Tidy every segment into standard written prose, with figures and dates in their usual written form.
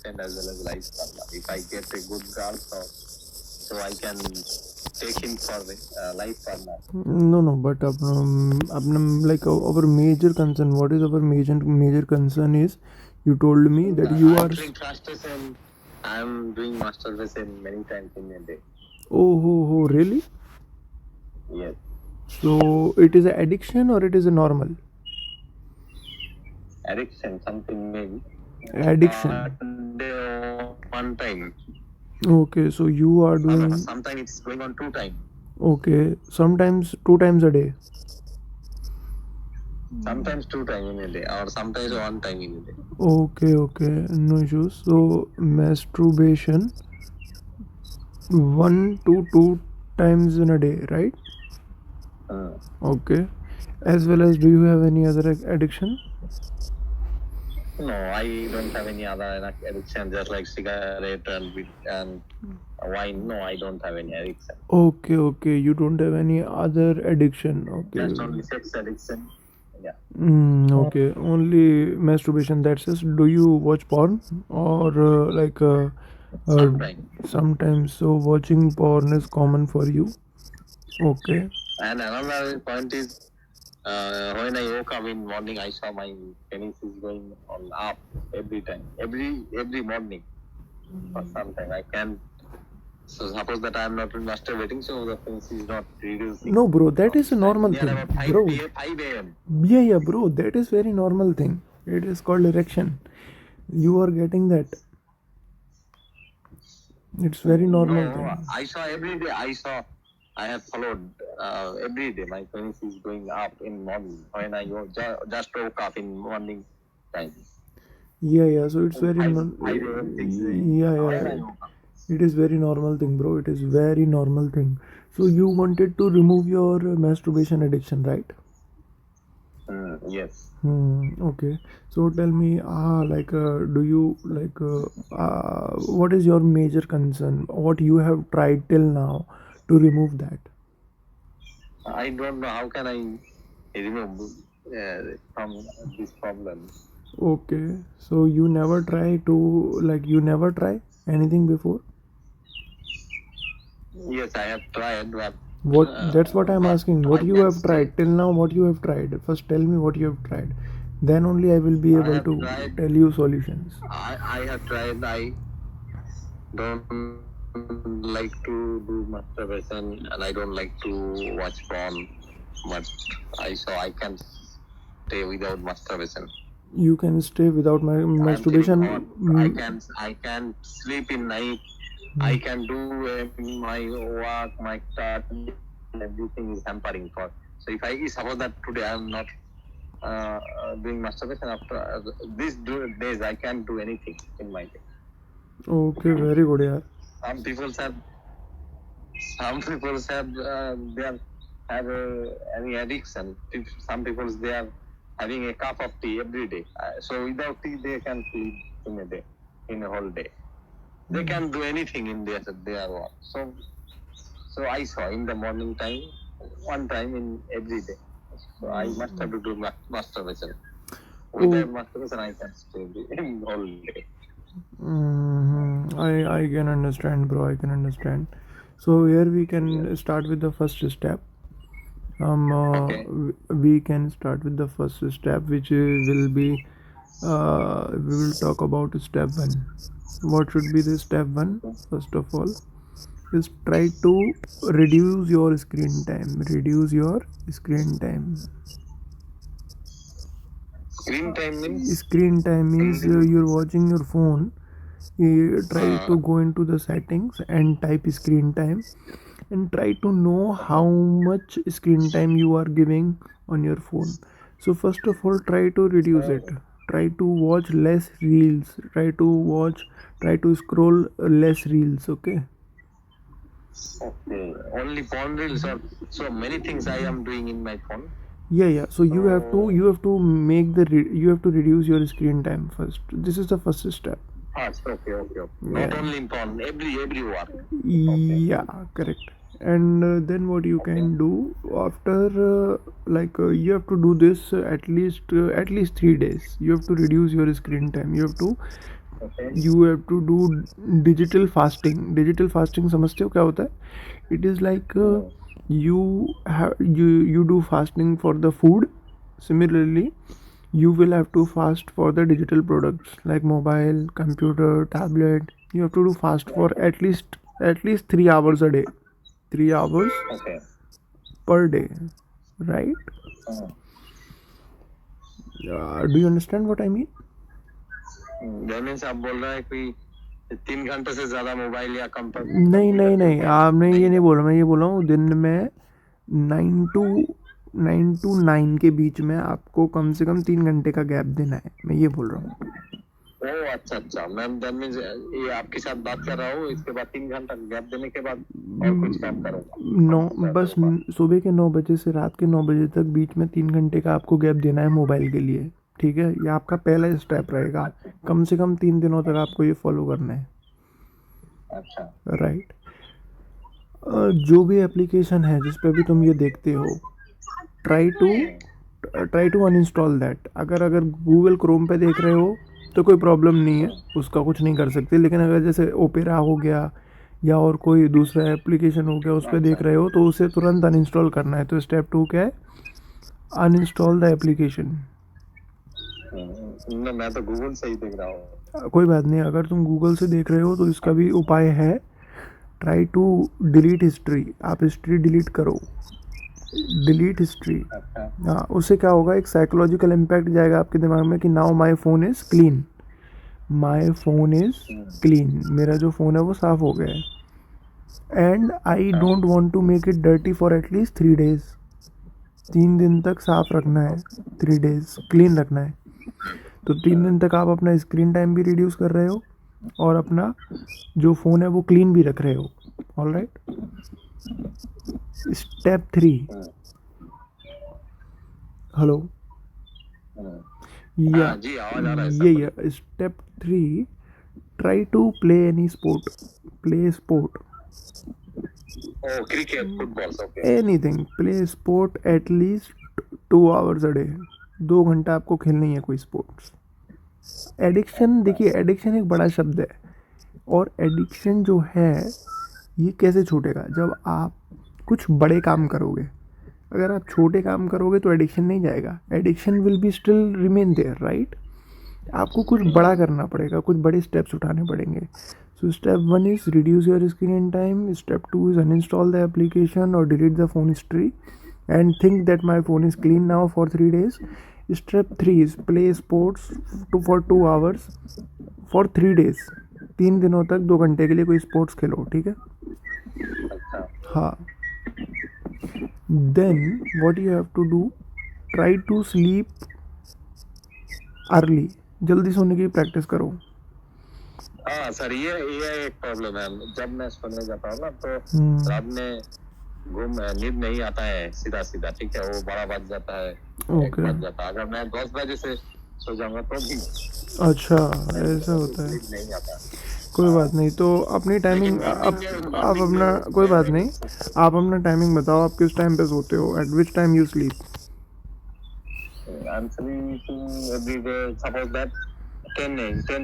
girlfriend as well as life partner. If I get a good girl, so I can take him for the life partner. No, but like our major concern. What is our major concern is, you told me that you I'm are. doing masturbation. I'm doing masturbation many times in a day. Oh, really? Yes. So it is an addiction or it is a normal Addiction, something maybe. addiction? One time. Okay, so you are doing. Sometimes it's going on 2 times. Okay, sometimes 2 times a day. Sometimes 2 times in a day, or sometimes 1 time in a day. Okay, no issues. So masturbation 1 to 2 times in a day, right? Okay. As well as, do you have any other addiction? No, I don't have any other addiction, just like cigarette and wine. No, I don't have any addiction. Okay. You don't have any other addiction. Okay. Just only sex addiction. Yeah. Okay. Only masturbation. That's just. Do you watch porn or sometimes? So watching porn is common for you. Okay. And another point is, when I woke up in morning, I saw my penis is going on up every time, every morning. For some time, I can. So suppose that I am not masturbating, so the penis is not reducing. No, bro, that is a normal thing, About 5 bro. 5 a.m. Yeah, bro, that is very normal thing. It is called erection. You are getting that. It's very normal thing. I saw every day. I have followed every day. My penis is going up in morning when I just woke up in morning time. Yeah. So it's very yeah. It is very normal thing, bro. It is very normal thing. So you wanted to remove your masturbation addiction, right? Yes. Okay. So tell me, do you what is your major concern? What you have tried till now to remove that? I don't know how can I remove from this problem. Okay. So you never try anything before? Yes, I have tried, but What? That's what I'm asking. What you have tried till now? What you have tried? First, tell me what you have tried. Then only I will be able to tell you solutions. I have tried. I don't like to do masturbation, and I don't like to watch porn. But I can stay without masturbation. You can stay without my masturbation. I can sleep in night. I can do my work, my study, everything is hampering for. So if I suppose that today I am not doing masturbation, after these days I can do anything in my day. Okay, very good, yeah. Some people have they have any addiction. Some people they are having a cup of tea every day. So without tea they can sleep in a day, in a whole day. They can do anything in their work. So I saw in the morning time, one time in every day. So I must have to do masturbation. Without masturbation, I can stay in whole day. I can understand, bro. I can understand. So here we can start with the first step. Okay. We can start with the first step, which will be we will talk about step 1. What should be the step 1? First of all, is try to reduce your screen time. Reduce your screen time. Screen time means? Screen time means you're watching your phone. Try to go into the settings and type screen time, and try to know how much screen time you are giving on your phone. So first of all, try to reduce it. Try to watch less reels. Try to scroll less reels. Okay. Okay. Only porn reels, or so many things I am doing in my phone. Yeah. So you have to make you have to reduce your screen time first. This is the first step. Okay. Not only in porn, everywhere. Yeah, correct. And then what you can do after, you have to do this at least 3 days. You have to reduce your screen time. You have to Okay. you have to do digital fasting. Digital fasting समझते हो क्या होता है? It is like you you do fasting for the food. Similarly, you will have to fast for the digital products like mobile, computer, tablet. You have to do fast for at least 3 hours a day. 3 hours Okay. per day, right? Uh, Do you understand what I mean? that means आप बोल रहे हैं कि 3 घंटे से ज्यादा mobile या नहीं नहीं नहीं, आपने ये नहीं बोला, मैं ये बोल रहा हूँ दिन में 9 to 9 के बीच में आपको कम से कम 3 घंटे का गैप देना है, मैं ये बोल रहा हूँ। ओह अच्छा अच्छा, मैम दैट मीन्स ये आपके साथ बात कर रहा हूँ, इसके बाद 3 घंटा गैप देने के बाद और कुछ काम करूँगा। नौ बस सुबह के 9 बजे से रात के 9 बजे तक बीच में 3 घंटे का आपको गैप देना है मोबाइल के लिए, ठीक है? ये आपका पहला स्टेप रहेगा। कम से कम 3 दिनों तक आपको ये फॉलो करना है, अच्छा राइट? जो भी एप्लीकेशन है जिस पे भी तुम ये देखते हो, ट्राई टू अनइंस्टॉल दैट। अगर गूगल क्रोम पे देख रहे हो तो कोई प्रॉब्लम नहीं है, उसका कुछ नहीं कर सकते। लेकिन अगर जैसे ओपेरा हो गया या और कोई दूसरा एप्लीकेशन हो गया उस पर देख रहे हो तो उसे तुरंत अनइंस्टॉल करना है। तो स्टेप 2 क्या है? Uninstall the application. मैं तो गूगल से ही देख रहा हूँ। कोई बात नहीं, अगर तुम गूगल से देख रहे हो तो इसका भी उपाय है, ट्राई टू डिलीट हिस्ट्री। आप हिस्ट्री डिलीट करो, डिलीट हिस्ट्री। अच्छा हाँ, उससे क्या होगा, एक साइकोलॉजिकल इम्पैक्ट जाएगा आपके दिमाग में कि now my phone is clean, my phone is clean, मेरा जो फ़ोन है वो साफ़ हो गया है। And I don't want to make it dirty for at least 3 days। 3 दिन तक साफ रखना है, 3 days क्लीन रखना है। तो 3 दिन तक आप अपना स्क्रीन टाइम भी रिड्यूस कर रहे हो और अपना जो फ़ोन है वो क्लीन भी रख रहे हो। Alright, step 3। हेलो, या हाँ जी, आवाज आ रहा है सर। ये step 3, try to play any sport, play sport, oh cricket, football, okay. Anything, play sport at least 2 hours a day। 2 घंटा आपको खेलनी है कोई स्पोर्ट्स। एडिक्शन, देखिए एडिक्शन एक बड़ा शब्द है, और एडिक्शन जो है ये कैसे छूटेगा? जब आप कुछ बड़े काम करोगे। अगर आप छोटे काम करोगे तो एडिक्शन नहीं जाएगा, addiction will be still remain there, right? आपको कुछ बड़ा करना पड़ेगा, कुछ बड़े स्टेप्स उठाने पड़ेंगे। So step 1 is reduce your screen time, step 2 is uninstall the application और delete the phone history and think that my phone is clean now for 3 days। Step 3 is play sports for 2 hours for 3 days। 3 दिनों तक 2 घंटे के लिए कोई sports खेलो, ठीक है? अच्छा हाँ, then what you have to do, try to sleep early, जल्दी सोने की प्रैक्टिस करो। हाँ सर, ये एक प्रॉब्लम है। जब मैं सोने जाता हूँ ना तो रात में नींद नहीं आता है सीधा सीधा, ठीक है? वो 12 बज जाता है, 1 बज जाता है। अगर मैं 10 बजे से सो जाऊंगा तो भी अच्छा, ऐसा होता है। नींद नहीं आता। कोई बात नहीं, तो अपनी टाइमिंग आप अपना, कोई बात नहीं, आप अपना टाइमिंग बताओ, आप किस टाइम पे सोते हो? Eight which time you sleep? I'm sleeping every day, suppose that 10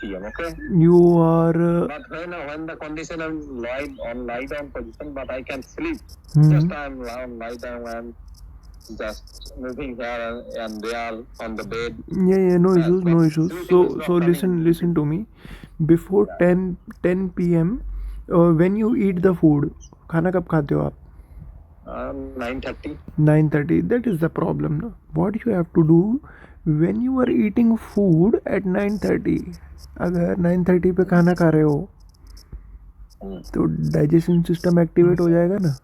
p.m. Okay. You are But when the condition I'm lie down position, but I can sleep. Hmm. Just I'm lie down and just moving here and there on the bed. yeah, no Yes, issues, but no issues. sleeping So is not coming. listen to me. Before 10 p.m. When you eat the food, खाना कब खाते हो आप? 9:30. 9:30. That is the problem, no? What you have to do when you are eating food at 9:30, अगर 9:30 पे खाना खा रहे हो तो डाइजेशन सिस्टम एक्टिवेट हो जाएगा ना।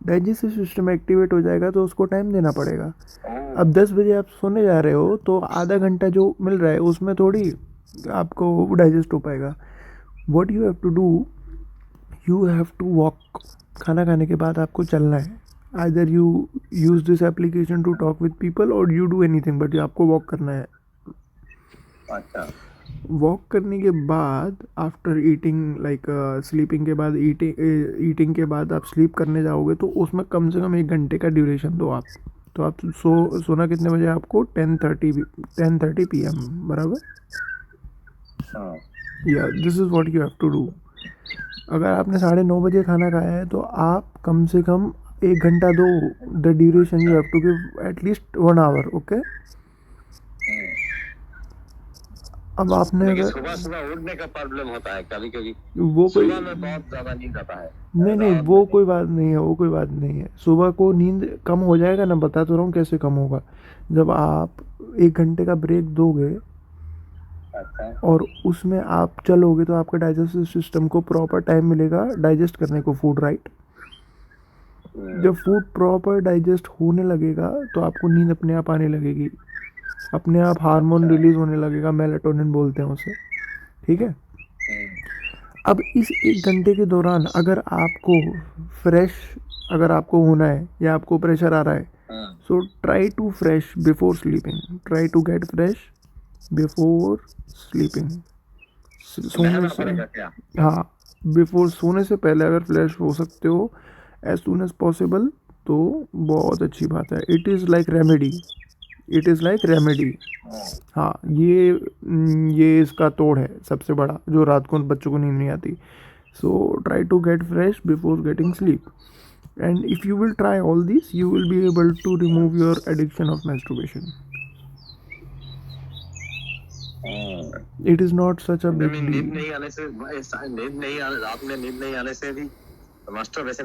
डाइजेस्टिव सिस्टम एक्टिवेट हो जाएगा तो उसको टाइम देना पड़ेगा। अब 10 बजे आप सोने जा रहे हो तो आधा घंटा जो मिल रहा है उसमें थोड़ी आपको डाइजेस्ट हो पाएगा। What you have to do, you have to walk. खाना खाने के बाद आपको चलना है। Either you use this application to talk with people और यू डू एनीथिंग, बट आपको वॉक करना है। अच्छा। वॉक करने के बाद आफ्टर ईटिंग, लाइक स्लीपिंग के बाद, ईटिंग के बाद आप स्लीप करने जाओगे तो उसमें कम से कम 1 घंटे का ड्यूरेशन दो आप। तो आप सोना कितने बजे? आपको 10:30 PM, बराबर? हाँ या this is what you have to do. अगर आपने 9:30 खाना खाया है तो आप कम से कम 1 घंटा दो। The duration you have to give at least 1 hour, okay. अब आपने लेकिन अगर सुबह सुबह उठने का प्रॉब्लम होता है कभी कभी। वो कोई सुबह में बहुत ज्यादा नींद आता है। नहीं नहीं, रात वो में कोई बात नहीं है, वो कोई बात नहीं है। सुबह को नींद कम हो जाएगा ना, बता तो रहा हूँ कैसे कम होगा। जब आप 1 घंटे का ब्रेक दोगे अच्छा। और उसमें आप चलोगे तो आपके डाइजेस्टिव सिस्टम को प्रॉपर टाइम मिलेगा डाइजेस्ट करने को फूड, राइट। जब फूड प्रॉपर डाइजेस्ट होने लगेगा तो आपको नींद अपने आप आने लगेगी, अपने आप हार्मोन रिलीज होने लगेगा, मेलाटोनिन बोलते हैं उसे, ठीक है। अब इस 1 घंटे के दौरान अगर आपको होना है या आपको प्रेशर आ रहा है, so try to fresh before sleeping, try to get fresh before sleeping. सोने नहाना से, पड़ेगा क्या? हाँ, बिफोर सोने से पहले अगर फ्रेश हो सकते हो एज सुन एज पॉसिबल तो बहुत अच्छी बात है। It is like remedy, it is like remedy. हाँ, ये इसका तोड़ है सबसे बड़ा, जो रात को बच्चों को नींद नहीं आती। So try to get fresh before getting sleep, and if you will try all these you will be able to remove your addiction of masturbation. It is not such a big नींद deal. नहीं आने से, नींद नहीं आने, रात में नींद नहीं आने से भी मास्टरबेशन